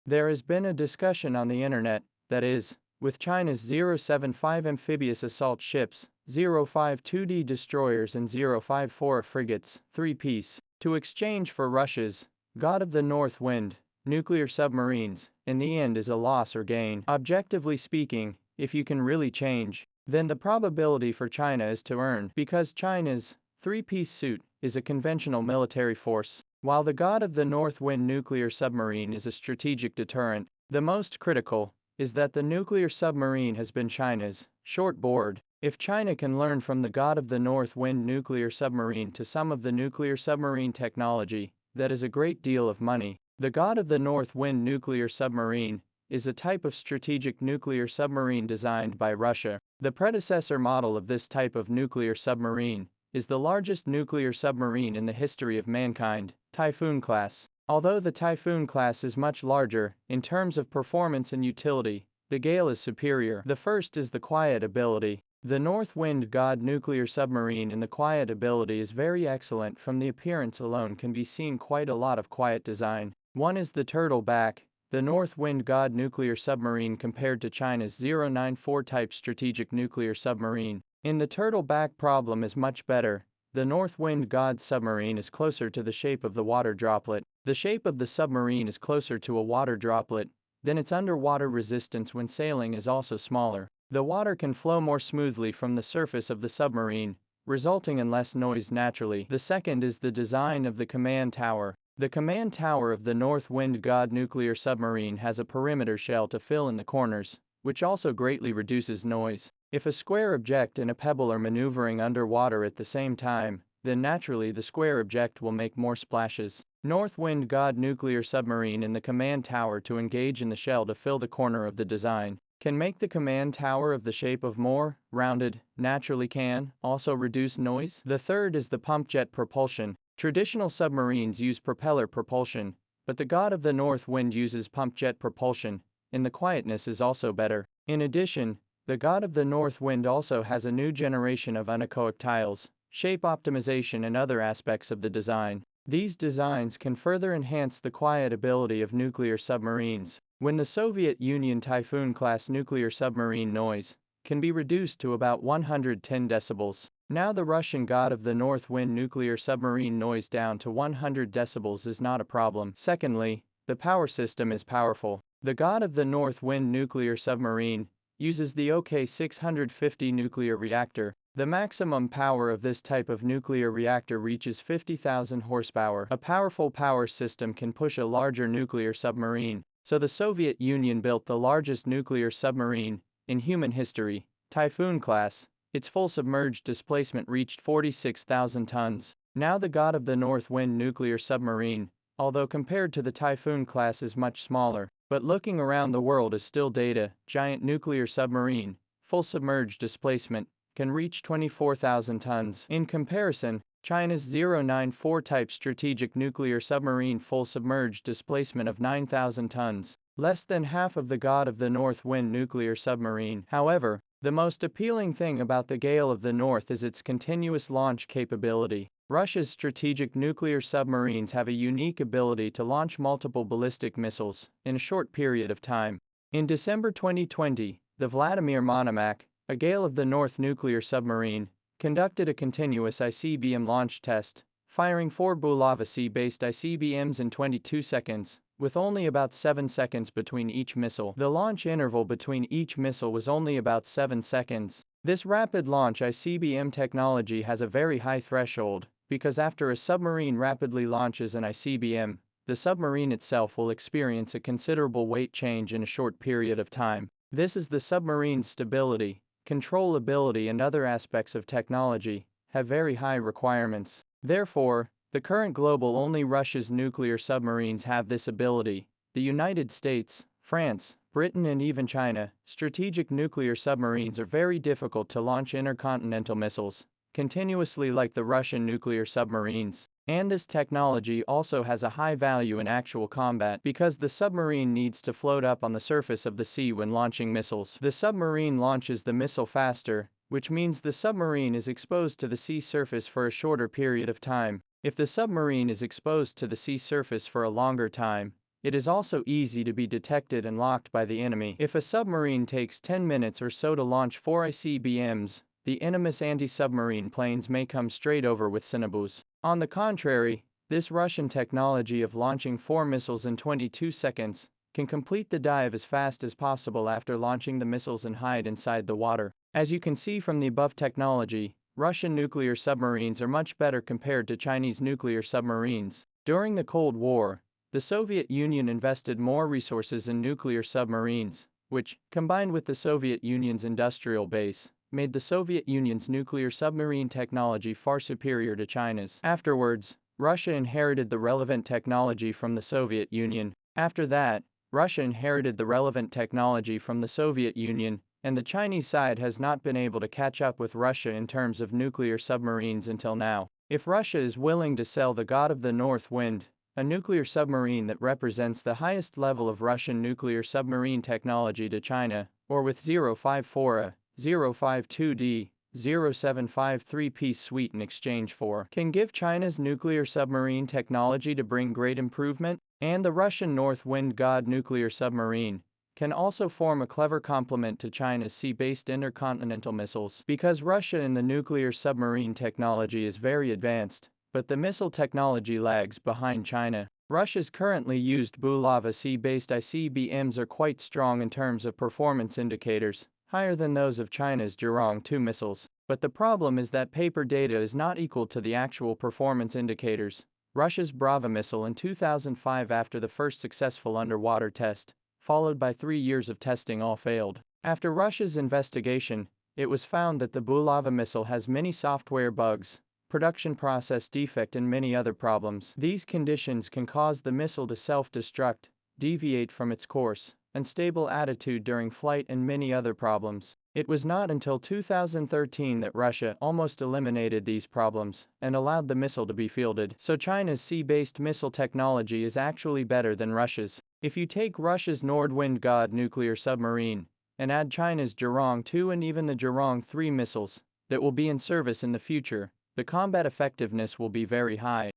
There has been a discussion on the internet, that is, with China's 075 amphibious assault ships, 052D destroyers and 054 frigates, three-piece, to exchange for Russia's God of the North Wind nuclear submarines. In the end is a loss or gain. Objectively speaking, if you can really change, then the probability for China is to earn, because China's three-piece suit is a conventional military force, while the God of the North Wind nuclear submarine is a strategic deterrent. The most critical is that the nuclear submarine has been China's short-board. If China can learn from the God of the North Wind nuclear submarine to some of the nuclear submarine technology, that is a great deal of money. The God of the North Wind nuclear submarine is a type of strategic nuclear submarine designed by Russia. The predecessor model of this type of nuclear submarine is the largest nuclear submarine in the history of mankind, Typhoon class. Although the Typhoon class is much larger in terms of performance and utility, the Gale is superior. The first is the quiet ability. The North Wind God nuclear submarine in the quiet ability is very excellent. From the appearance alone can be seen quite a lot of quiet design. One is the turtle back. The North Wind God nuclear submarine compared to China's 094 type strategic nuclear submarine in the turtle back problem is much better. The North Wind God submarine is closer to the shape of the water droplet. The shape of the submarine is closer to a water droplet. Then its underwater resistance when sailing is also smaller. The water can flow more smoothly from the surface of the submarine, resulting in less noise naturally. The second is the design of the command tower. The command tower of the North Wind God nuclear submarine has a perimeter shell to fill in the corners, which also greatly reduces noise. If a square object and a pebble are maneuvering underwater at the same time, then naturally the square object will make more splashes. North Wind God nuclear submarine in the command tower to engage in the shell to fill the corner of the design can make the command tower of the shape of more rounded, naturally can also reduce noise. The third is the pump jet propulsion. Traditional submarines use propeller propulsion, but the God of the North Wind uses pump jet propulsion, and the quietness is also better. In addition, the God of the North Wind also has a new generation of anechoic tiles, shape optimization and other aspects of the design. These designs can further enhance the quiet ability of nuclear submarines. When the Soviet Union Typhoon-class nuclear submarine noise can be reduced to about 110 decibels. Now the Russian God of the North Wind nuclear submarine noise down to 100 decibels is not a problem. Secondly, the power system is powerful. The God of the North Wind nuclear submarine uses the OK-650 nuclear reactor. The maximum power of this type of nuclear reactor reaches 50,000 horsepower. A powerful power system can push a larger nuclear submarine. So the Soviet Union built the largest nuclear submarine in human history, Typhoon class. Its full submerged displacement reached 46,000 tons. Now the God of the North Wind nuclear submarine, although compared to the Typhoon class is much smaller, but looking around the world is still data, giant nuclear submarine, full submerged displacement, can reach 24,000 tons. In comparison, China's 094 type strategic nuclear submarine full submerged displacement of 9,000 tons, less than half of the God of the North Wind nuclear submarine. However, the most appealing thing about the Gale of the North is its continuous launch capability. Russia's strategic nuclear submarines have a unique ability to launch multiple ballistic missiles in a short period of time. In December 2020, the Vladimir Monomakh, a Gale of the North nuclear submarine, conducted a continuous ICBM launch test, firing 4 Bulava C-based ICBMs in 22 seconds, with only about 7 seconds between each missile. The launch interval between each missile was only about 7 seconds. This rapid launch ICBM technology has a very high threshold, because after a submarine rapidly launches an ICBM, the submarine itself will experience a considerable weight change in a short period of time. This is the submarine's stability, controllability and other aspects of technology have very high requirements. Therefore, the current global only Russia's nuclear submarines have this ability. The United States, France, Britain and even China, strategic nuclear submarines are very difficult to launch intercontinental missiles continuously like the Russian nuclear submarines. And this technology also has a high value in actual combat because the submarine needs to float up on the surface of the sea when launching missiles. The submarine launches the missile faster, which means the submarine is exposed to the sea surface for a shorter period of time. If the submarine is exposed to the sea surface for a longer time, It is also easy to be detected and locked by the enemy. If a submarine takes 10 minutes or so to launch 4 ICBMs, the enemy's anti-submarine planes may come straight over with synergies. On the contrary, this Russian technology of launching 4 missiles in 22 seconds can complete the dive as fast as possible after launching the missiles and hide inside the water. As you can see from the above technology, Russian nuclear submarines are much better compared to Chinese nuclear submarines. During the Cold War, the Soviet Union invested more resources in nuclear submarines, which, combined with the Soviet Union's industrial base, made the Soviet Union's nuclear submarine technology far superior to China's. Afterwards, Russia inherited the relevant technology from the Soviet Union. After that, Russia inherited the relevant technology from the Soviet Union, and the Chinese side has not been able to catch up with Russia in terms of nuclear submarines until now. If Russia is willing to sell the God of the North Wind, a nuclear submarine that represents the highest level of Russian nuclear submarine technology, to China, or with 054A, 052D, 0753 piece suite in exchange for, can give China's nuclear submarine technology to bring great improvement, and the Russian North Wind God nuclear submarine can also form a clever complement to China's sea-based intercontinental missiles. Because Russia in the nuclear submarine technology is very advanced, but the missile technology lags behind China. Russia's currently used Bulava sea-based ICBMs are quite strong in terms of performance indicators, higher than those of China's Zhurong 2 missiles. But the problem is that paper data is not equal to the actual performance indicators. Russia's Brava missile in 2005, after the first successful underwater test, followed by 3 years of testing, all failed. After Russia's investigation, it was found that the Bulava missile has many software bugs, production process defect and many other problems. These conditions can cause the missile to self-destruct, deviate from its course, unstable attitude during flight and many other problems. It was not until 2013 that Russia almost eliminated these problems and allowed the missile to be fielded. So China's sea-based missile technology is actually better than Russia's. If you take Russia's Nordwind God nuclear submarine and add China's Zhurong 2 and even the Zhurong 3 missiles that will be in service in the future, the combat effectiveness will be very high.